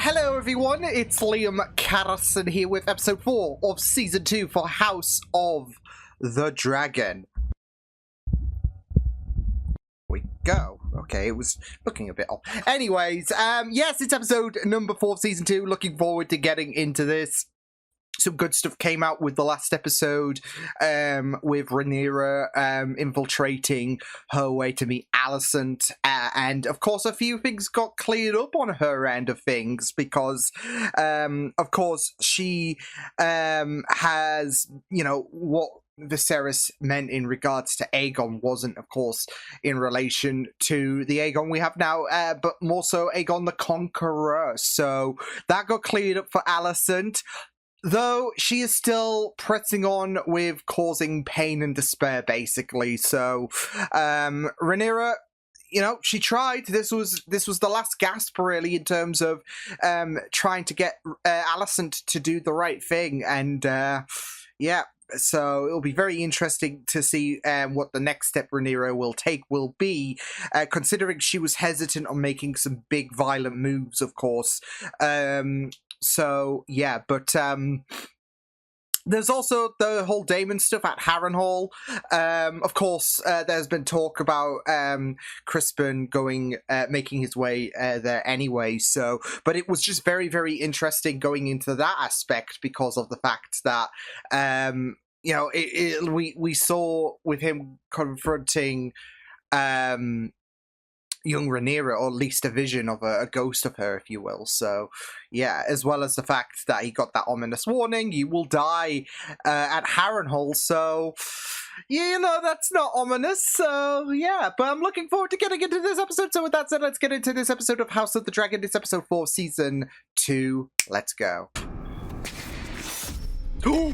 Hello everyone, it's Liam Catterson here with episode 4 of season 2 for House of the Dragon. We go. Okay, it was looking a bit off. Anyways, yes, it's episode number 4 of season 2. Looking forward to getting into this. Some good stuff came out with the last episode, with Rhaenyra infiltrating her way to meet Alicent, and of course a few things got cleared up on her end of things because, of course, she has, you know, what Viserys meant in regards to Aegon wasn't, of course, in relation to the Aegon we have now, but more so Aegon the Conqueror. So that got cleared up for Alicent. Though she is still pressing on with causing pain and despair, basically. So, Rhaenyra, you know, she tried. This was the last gasp, really, in terms of trying to get Alicent to do the right thing. And, yeah, so it'll be very interesting to see what the next step Rhaenyra will take will be, considering she was hesitant on making some big, violent moves, of course. So, yeah, but there's also the whole Daemon stuff at Harrenhal. Of course, there's been talk about Crispin making his way there anyway. So, but it was just very, very interesting going into that aspect because of the fact that, you know, we saw with him confronting young Rhaenyra, or at least a vision of a ghost of her, if you will. So, yeah, as well as the fact that he got that ominous warning, you will die at Harrenhal. So, yeah, you know, that's not ominous. So, yeah, but I'm looking forward to getting into this episode. So with that said, let's get into this episode of House of the Dragon. It's episode 4, season 2. Let's go. Oh!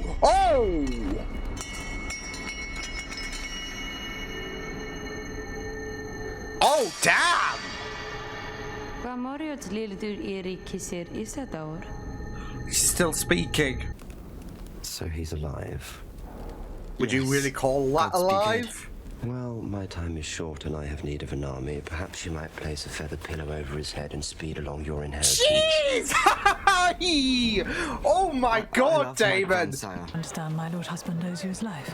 Oh, damn! He's still speaking. So he's alive. Would you really call that alive? Well, my time is short and I have need of an army. Perhaps you might place a feather pillow over his head and speed along your inheritance. Jeez! Oh my god, David! I understand my lord husband owes you his life.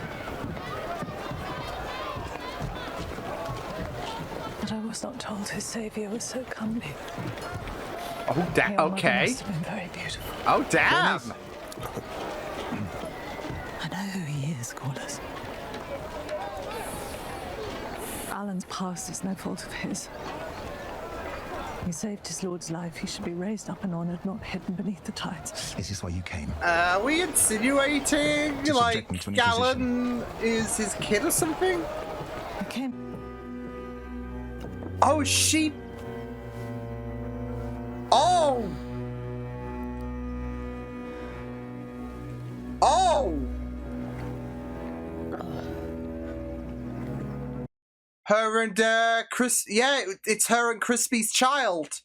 But I was not told his saviour was so comely. Oh, damn. Okay. Must have been very beautiful. Oh, damn. I know who he is, Corlys. Alan's past is no fault of his. He saved his lord's life. He should be raised up and honoured, not hidden beneath the tides. Is this why you came? Are we insinuating, like, Galen is his kid or something? I came... Oh, she... Oh! Oh! Her and, Chris... Yeah, it's her and Crispy's child.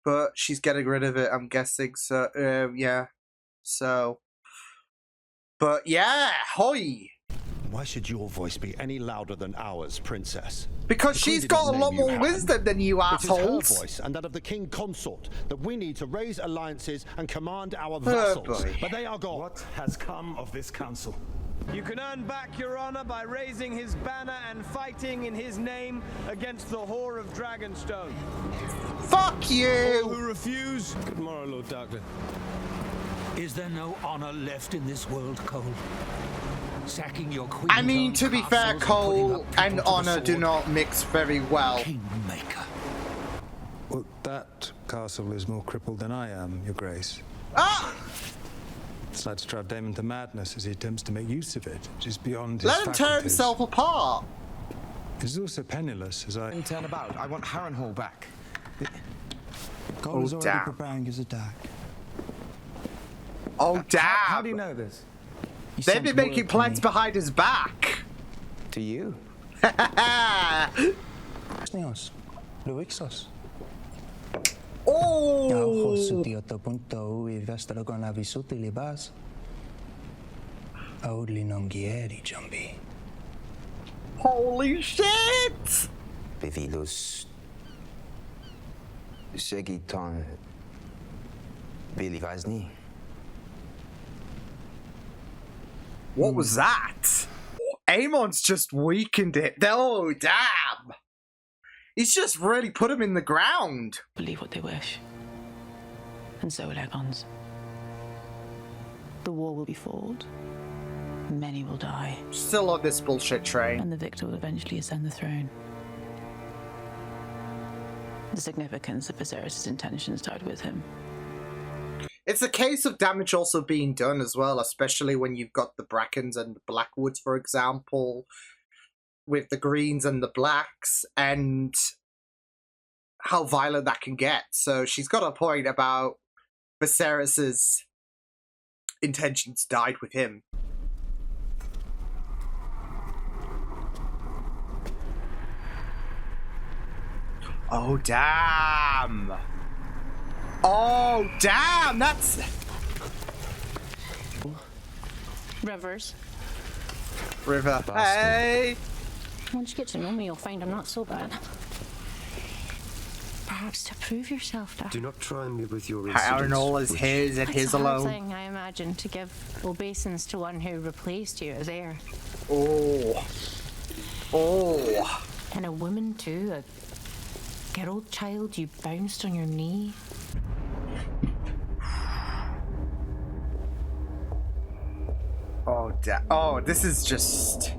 But she's getting rid of it, I'm guessing, so, yeah. So... But, yeah, hoy! Why should your voice be any louder than ours, Princess? Because she's got a lot more wisdom than you assholes. It is her voice and that of the King Consort that we need to raise alliances and command our vassals. But they are gone. What has come of this council? You can earn back your honor by raising his banner and fighting in his name against the whore of Dragonstone. Fuck you! All who refuse... Good morrow, Lord Darkler. Is there no honor left in this world, Cole? Sacking your queen. I mean, to be fair, Cole and honor do not mix very well. Kingmaker. Well, that castle is more crippled than I am, Your Grace. Ah! It's like to drive Daemon to madness as he attempts to make use of it, which is beyond his Let him tear himself apart. He's also penniless, as I... Turn about. I want Harrenhal back. Cole is already preparing his attack. Oh, damn! How do you know this? They've been making plans behind his back. To you? Holy shit! Segitán byli vážní. What was that? Amon's just weakened it. Oh, damn. He's just really put him in the ground. Believe what they wish. And so will Aegon's. The war will be fought. Many will die. Still on this bullshit train. And the victor will eventually ascend the throne. The significance of Viserys' intentions died with him. It's a case of damage also being done as well, especially when you've got the Brackens and the Blackwoods, for example, with the Greens and the Blacks, and how violent that can get. So she's got a point about Viserys' intentions died with him. Oh, damn! Oh, damn! That's... Rivers. River. Hey! Once you get to know me, you'll find I'm not so bad. Perhaps to prove yourself, Dad. Do not try me with your Harrenhal is his and his It's a hard alone. thing, I imagine, to give obeisance to one who replaced you as heir. Oh. Oh. And a woman, too, a girl child you bounced on your knee. Oh, oh, this is just...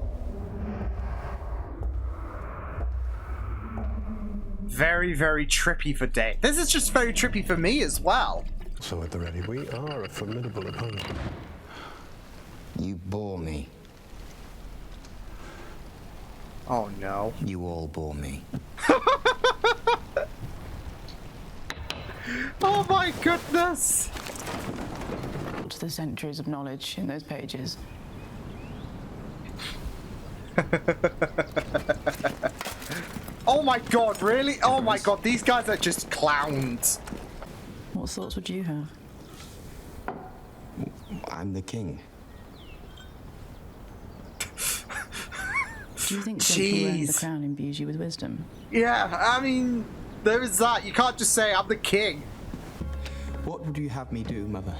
very, very trippy for Dave. This is just very trippy for me as well. So at the ready, we are a formidable opponent. You bore me. Oh, no. You all bore me. Oh, my goodness. To the centuries of knowledge in those pages. Oh my god, really? Oh my god, these guys are just clowns. What thoughts would you have? I'm the king. Do you think simply wearing the crown imbues you with wisdom? Yeah, I mean, there is that. You can't just say, I'm the king. What would you have me do, Mother?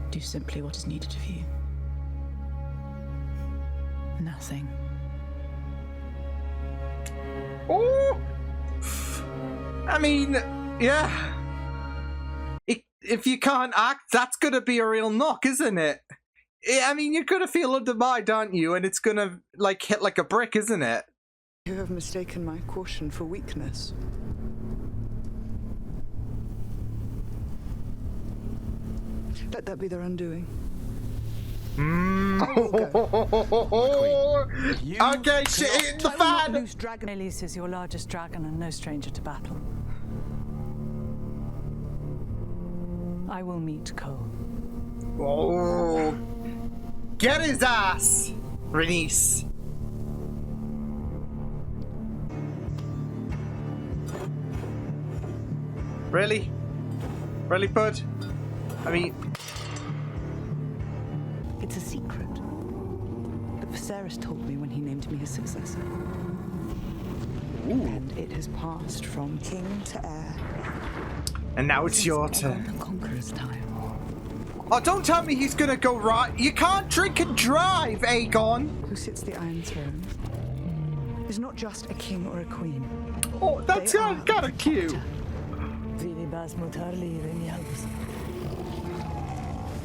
Do simply what is needed of you. Nothing. Oh! I mean, yeah. If you can't act, that's gonna be a real knock, isn't it? I mean, you're gonna feel undermined, aren't you? And it's gonna, like, hit like a brick, isn't it? You have mistaken my caution for weakness. Let that be their undoing. Okay, shit in the fan! Loose dragon. Elise is your largest dragon and no stranger to battle. I will meet Cole. Oh. Get his ass, Rhaenys. Really? Really, bud? I mean... It's a secret that Viserys told me when he named me his successor. Ooh. And it has passed from king to heir. And now it's your Aegon turn. the Conqueror's time. Oh, don't tell me he's gonna go right. You can't drink and drive, Aegon. Who sits the Iron Throne is not just a king or a queen. Oh, that's They are kind of cute.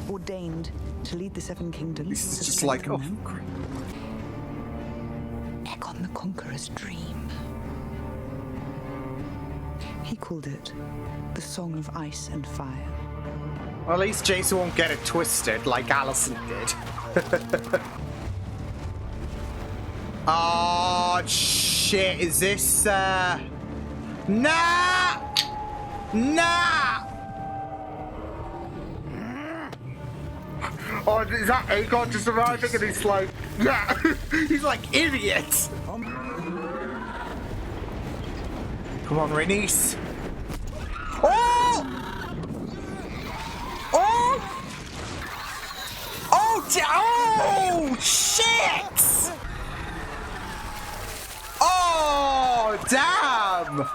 Ordained to lead the Seven Kingdoms. This is as a just like, oh, gentleman. great. Aegon the Conqueror's dream. He called it the Song of Ice and Fire. Well, at least Jason won't get it twisted like Allison did. Oh, shit. Is this, Nah! Nah! Oh, is that Aegon just arriving and he's like, yeah. He's like, idiot. Come on, Rhaenys. Oh! Oh! Oh, shit! Oh, damn!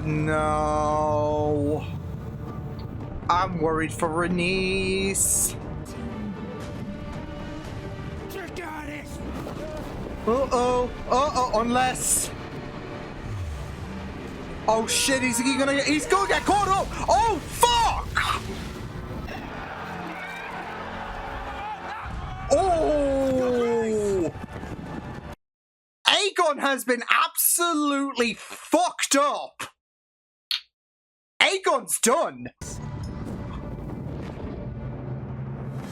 no. I'm worried for Renice. Uh-oh, unless... Oh shit, he's gonna get caught up! Oh, fuck! Oh! Aegon has been absolutely fucked up! Aegon's done!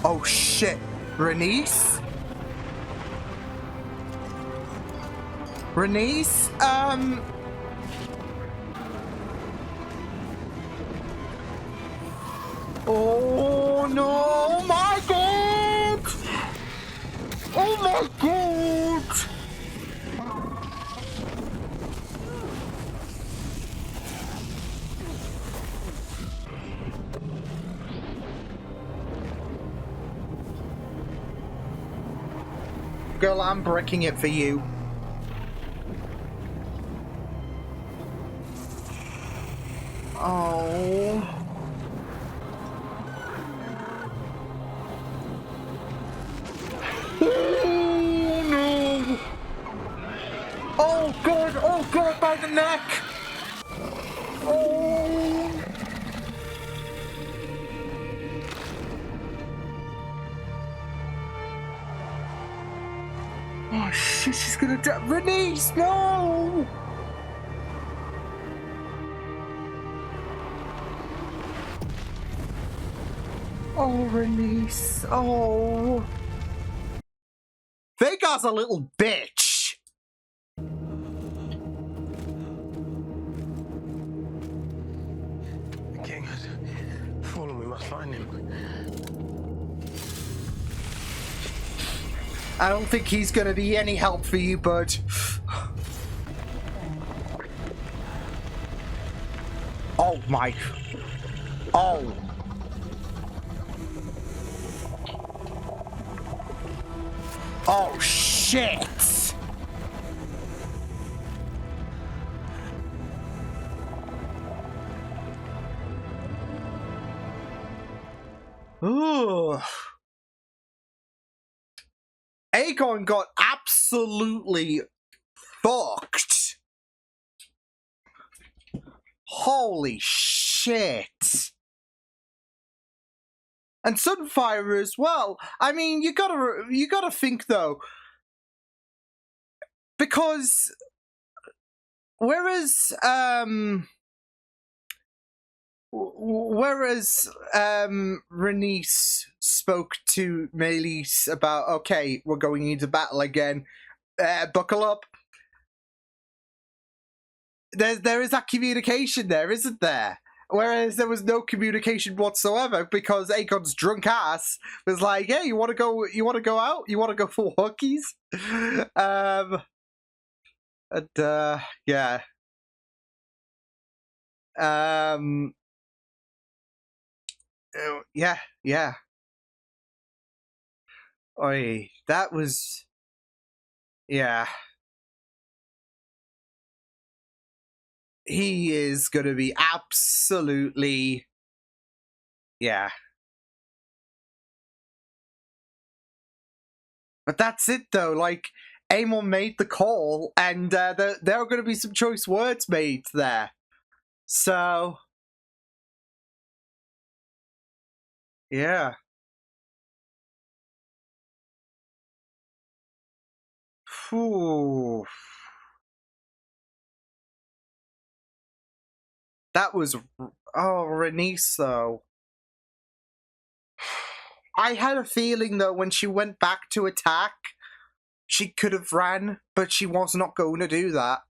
Oh shit, Renice? Renice, oh no, oh my god! Oh my god! Girl, I'm breaking it for you. Oh. Oh no. Oh god, by the neck. Oh. Oh shit, she's gonna die. Renice, no! Oh, Renice. Oh. Vhagar's a little bitch. The king has fallen. We must find him. I don't think he's gonna be any help for you, bud. Oh my. Oh. Oh shit. Ooh. Aegon got absolutely fucked. Holy shit. And Sunfire as well. I mean, you gotta think though, because whereas Renice spoke to Meleys about, okay, we're going into battle again, buckle up. There is that communication there, isn't there? Whereas there was no communication whatsoever because Aegon's drunk ass was like, "Hey, you want to go out? You want to go for hookies?" Yeah. Yeah. Oi, that was, yeah. He is going to be absolutely, yeah. But that's it though, like, Aemon made the call, and there are going to be some choice words made there. So, yeah. Phew. That was, oh, Renice though. I had a feeling though when she went back to attack, she could have ran, but she was not going to do that.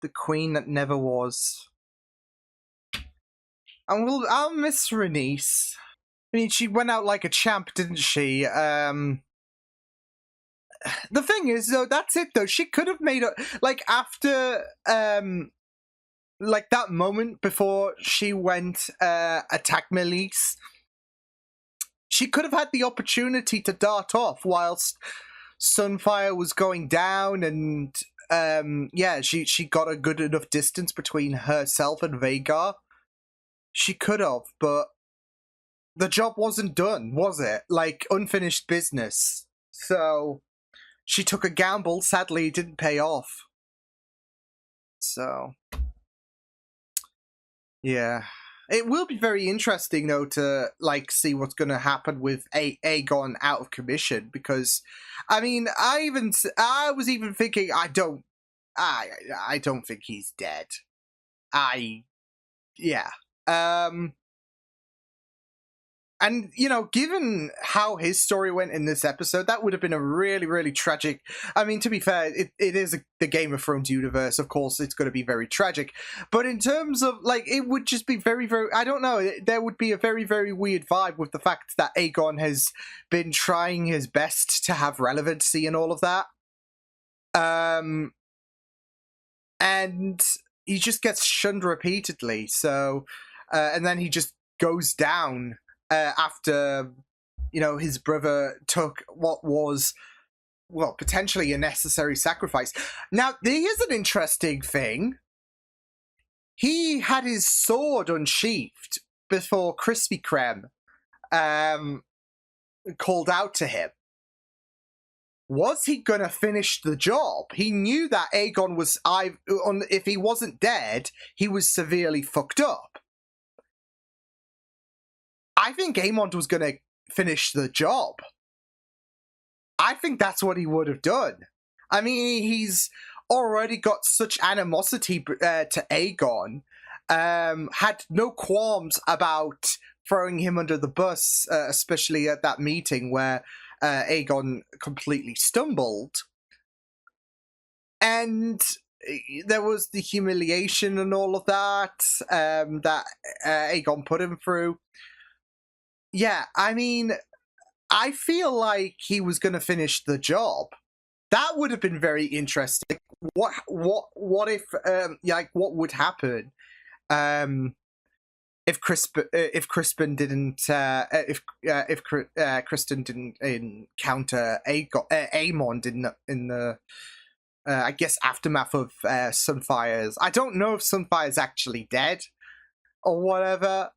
The queen that never was. And I'll miss Renice. I mean, she went out like a champ, didn't she? The thing is, though, that's it, though. She could have made it, like, after, like, that moment before she went, attack Meleys, she could have had the opportunity to dart off whilst Sunfire was going down, and yeah, she got a good enough distance between herself and Vhagar. She could have, but the job wasn't done, was it? Like, unfinished business. So she took a gamble. Sadly, it didn't pay off. So yeah. It will be very interesting, though, to like see what's going to happen with Aegon out of commission, because, I mean, I was even thinking, I don't think he's dead. Yeah. And, you know, given how his story went in this episode, that would have been a really, really tragic... I mean, to be fair, it is the Game of Thrones universe. Of course, it's going to be very tragic. But in terms of, like, it would just be very, very... I don't know. There would be a very, very weird vibe with the fact that Aegon has been trying his best to have relevancy and all of that. And he just gets shunned repeatedly. So, and then he just goes down... after, you know, his brother took what was, well, potentially a necessary sacrifice. Now, there is an interesting thing. He had his sword unsheathed before Krispy Kreme called out to him. Was he gonna finish the job? He knew that Aegon was, if he wasn't dead, he was severely fucked up. I think Aemond was going to finish the job. I think that's what he would have done. I mean, he's already got such animosity to Aegon, had no qualms about throwing him under the bus, especially at that meeting where Aegon completely stumbled. And there was the humiliation and all of that, that Aegon put him through. Yeah, I mean, I feel like he was going to finish the job. That would have been very interesting. What if, like, what would happen, if Crispin didn't, if Kristen didn't encounter Aemond in the, I guess, aftermath of Sunfire's. I don't know if Sunfire's actually dead or whatever.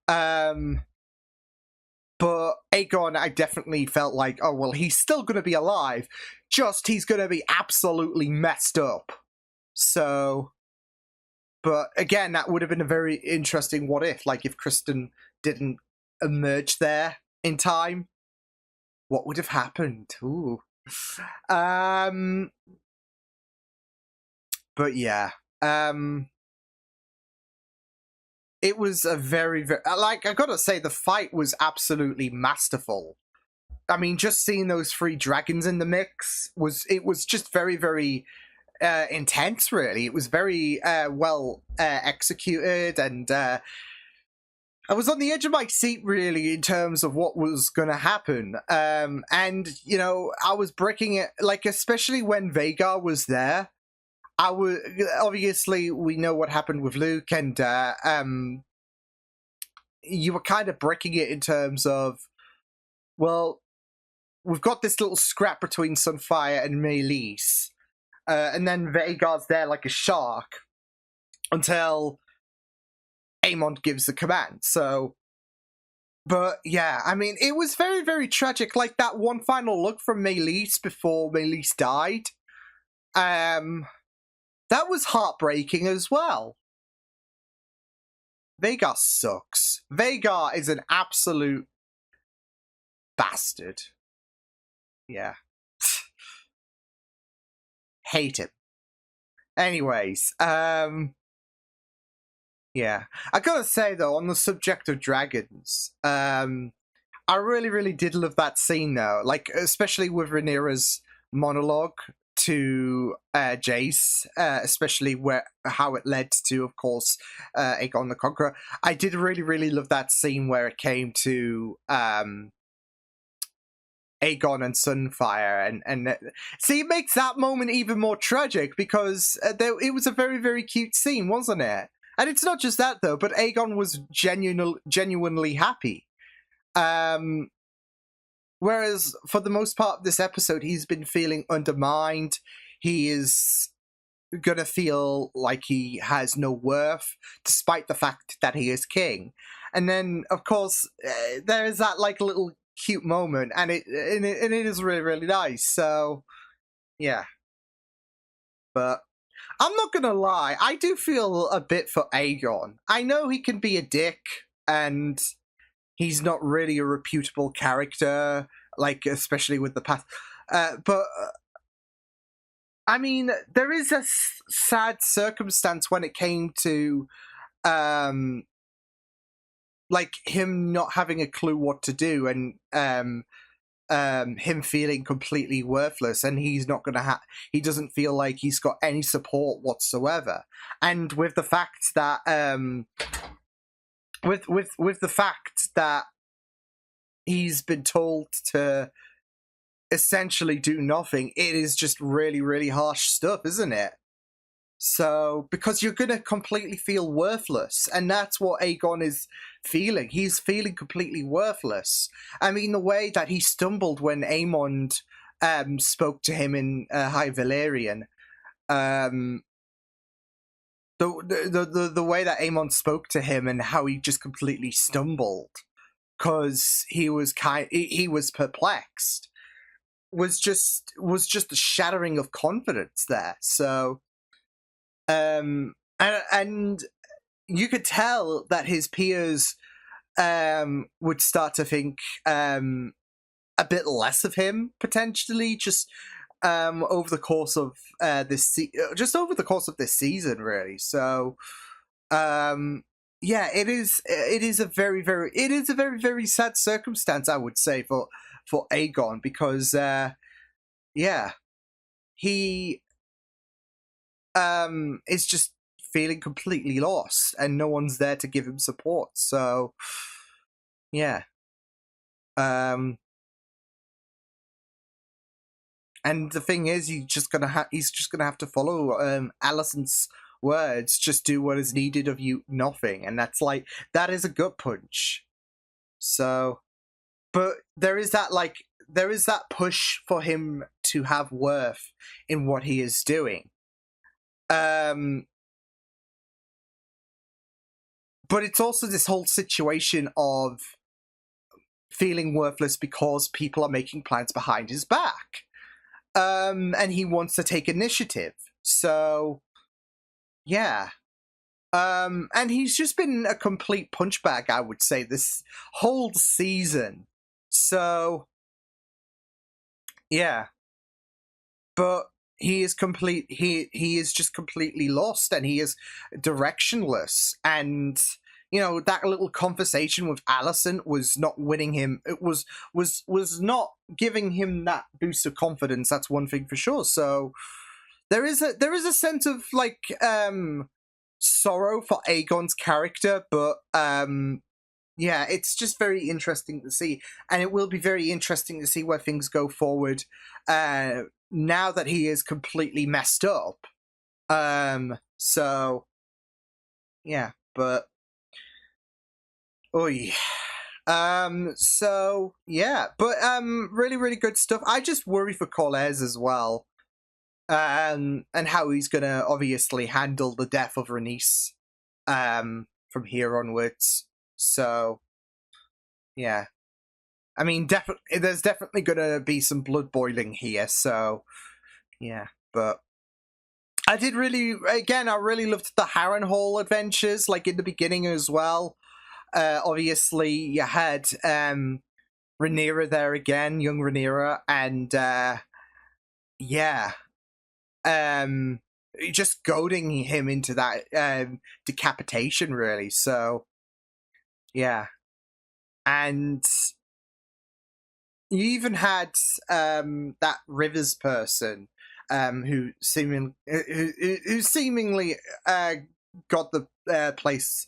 But Aegon, I definitely felt like, oh, well, he's still going to be alive, just he's going to be absolutely messed up. So, but again, that would have been a very interesting what if, like if Kristen didn't emerge there in time, what would have happened? Ooh. But yeah, it was a very, very, like, I gotta say, the fight was absolutely masterful. I mean, just seeing those 3 dragons in the mix was just very, very intense, really. It was very well executed, and I was on the edge of my seat, really, in terms of what was going to happen. And, you know, I was breaking it, like, especially when Vhagar was there. Obviously, we know what happened with Luke, and you were kind of breaking it in terms of, well, we've got this little scrap between Sunfire and Meleys, and then Vhagar's there like a shark until Aemond gives the command. So, but yeah, I mean, it was very, very tragic. Like that one final look from Meleys before Meleys died. That was heartbreaking as well. Vhagar sucks. Vhagar is an absolute bastard. Yeah. Hate him. Anyways, yeah. I gotta say, though, on the subject of dragons, I really, really did love that scene, though. Like, especially with Rhaenyra's monologue to Jace, especially how it led to, of course, Aegon the Conqueror. I did really, really love that scene where it came to Aegon and Sunfire, and see, it makes that moment even more tragic because it was a very, very cute scene, wasn't it? And it's not just that, though, but Aegon was genuinely happy. Whereas for the most part of this episode, he's been feeling undermined. He is gonna feel like he has no worth, despite the fact that he is king. And then, of course, there is that like little cute moment, and it is really, really nice. So, yeah. But I'm not gonna lie, I do feel a bit for Aegon. I know he can be a dick, and he's not really a reputable character, like, especially with the past. But I mean, there is a sad circumstance when it came to, like, him not having a clue what to do, and him feeling completely worthless, and he's not gonna he doesn't feel like he's got any support whatsoever. And with the fact that with the fact that he's been told to essentially do nothing, it is just really, really harsh stuff, isn't it? So, because you're gonna completely feel worthless, and that's what Aegon is feeling. He's feeling completely worthless. I mean, the way that he stumbled when Aemond spoke to him in High Valyrian, the way that Aemon spoke to him, and how he just completely stumbled because he was perplexed, was just a shattering of confidence there. So, and you could tell that his peers would start to think a bit less of him, potentially, just over the course of this season, really. So, yeah, it is a very, very sad circumstance, I would say, for Aegon, because yeah, he is just feeling completely lost, and no one's there to give him support. So, yeah. And the thing is, he's just gonna have to follow Alicent's words. Just do what is needed of you, nothing. And that is a gut punch. So, but there is that push for him to have worth in what he is doing. But it's also this whole situation of feeling worthless because people are making plans behind his back. And he wants to take initiative. So, yeah. And he's just been a complete punchbag, I would say, this whole season. So, yeah. But he is he is just completely lost, and he is directionless. And, you know, that little conversation with Alicent was not winning him. It was not giving him that boost of confidence. That's one thing for sure. So there is a sense of like sorrow for Aegon's character, but yeah, it's just very interesting to see, and it will be very interesting to see where things go forward now that he is completely messed up. So yeah, but oy. So yeah, but really, really good stuff. I just worry for Corlys as well, and how he's gonna obviously handle the death of Rhaenys from here onwards. So yeah, I mean, there's definitely gonna be some blood boiling here. So yeah, but I really loved the Harrenhal adventures, like in the beginning as well. Obviously, you had Rhaenyra there again, young Rhaenyra, and yeah, just goading him into that decapitation, really. So, yeah, and you even had that Rivers person who seemingly got the place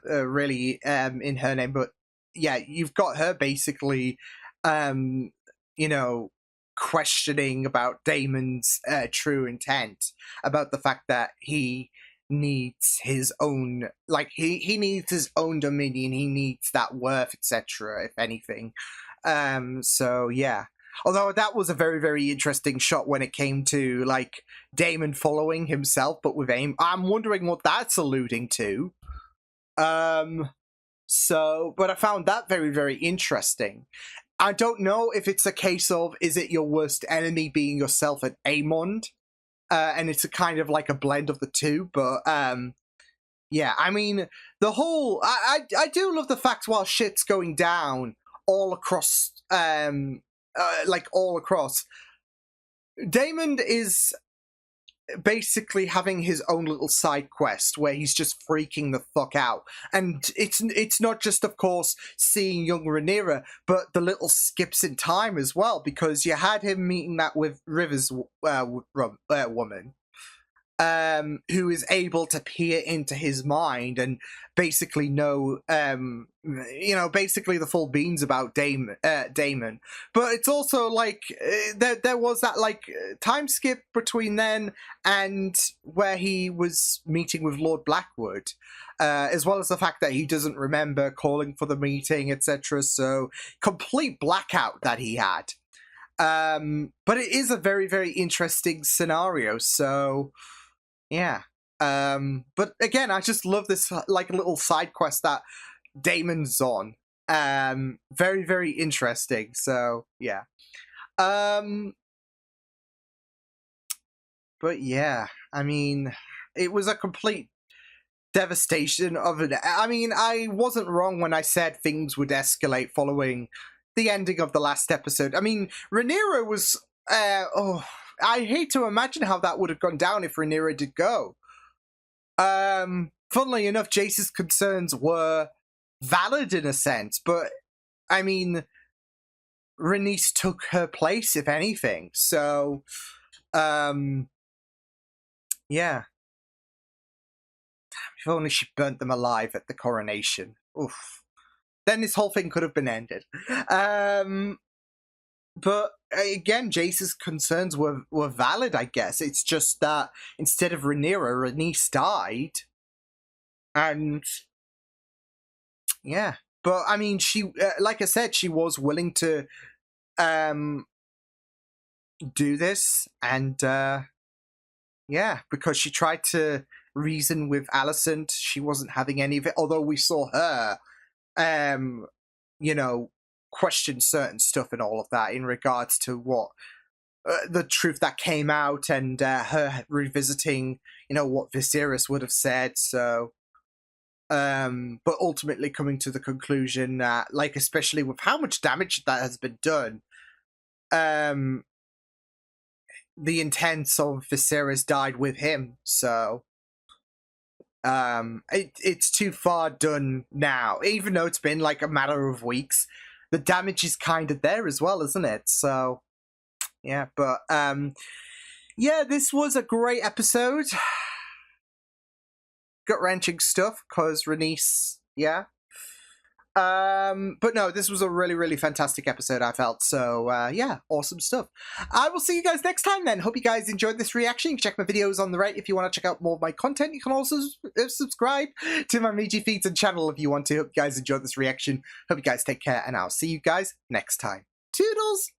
really in her name, but yeah, you've got her basically, you know, questioning about Daemon's true intent, about the fact that he needs his own, like he needs his own dominion, he needs that worth, etc., if anything. So yeah. Although that was a very, very interesting shot when it came to, like, Daemon following himself, but with aim. I'm wondering what that's alluding to. So, but I found that very, very interesting. I don't know if it's a case of, is it your worst enemy being yourself at Aemond? And it's a kind of like a blend of the two, but, yeah, I mean, the whole, I do love the fact while shit's going down all across, like all across, Daemon is basically having his own little side quest where he's just freaking the fuck out, and it's not just, of course, seeing young Rhaenyra, but the little skips in time as well, because you had him meeting that with River's woman, who is able to peer into his mind and basically know, basically the full beans about Daemon. But it's also like there was that like time skip between then and where he was meeting with Lord Blackwood, as well as the fact that he doesn't remember calling for the meeting, etc. So complete blackout that he had. But it is a very, very interesting scenario. So. Yeah. But again, I just love this like little side quest that Daemon's on. Very, very interesting. So yeah. But yeah, I mean, it was a complete devastation of it. I mean, I wasn't wrong when I said things would escalate following the ending of the last episode. I mean, Rhaenyra was I hate to imagine how that would have gone down if Rhaenyra did go. Funnily enough, Jace's concerns were valid in a sense, but I mean, Rhaenys took her place, if anything. So, yeah. If only she burnt them alive at the coronation. Oof. Then this whole thing could have been ended. But again, Jace's concerns were valid, I guess. It's just that instead of Rhaenyra, Rhaenys died. And yeah. But I mean, she, like I said, she was willing to do this. And yeah, because she tried to reason with Alicent. She wasn't having any of it. Although we saw her, question certain stuff and all of that in regards to what the truth that came out, and her revisiting, what Viserys would have said. So, but ultimately coming to the conclusion that, like, especially with how much damage that has been done, the intents of Viserys died with him. So, it's too far done now, even though it's been like a matter of weeks. The damage is kind of there as well, isn't it? So, yeah, but, yeah, this was a great episode. Gut-wrenching stuff, because Rhaenys, yeah. But no, this was a really, really fantastic episode, I felt. So, yeah, awesome stuff. I will see you guys next time then. Hope you guys enjoyed this reaction. You can check my videos on the right if you want to check out more of my content. You can also subscribe to my Meiji feeds and channel if you want to. Hope you guys enjoyed this reaction. Hope you guys take care, and I'll see you guys next time. Toodles!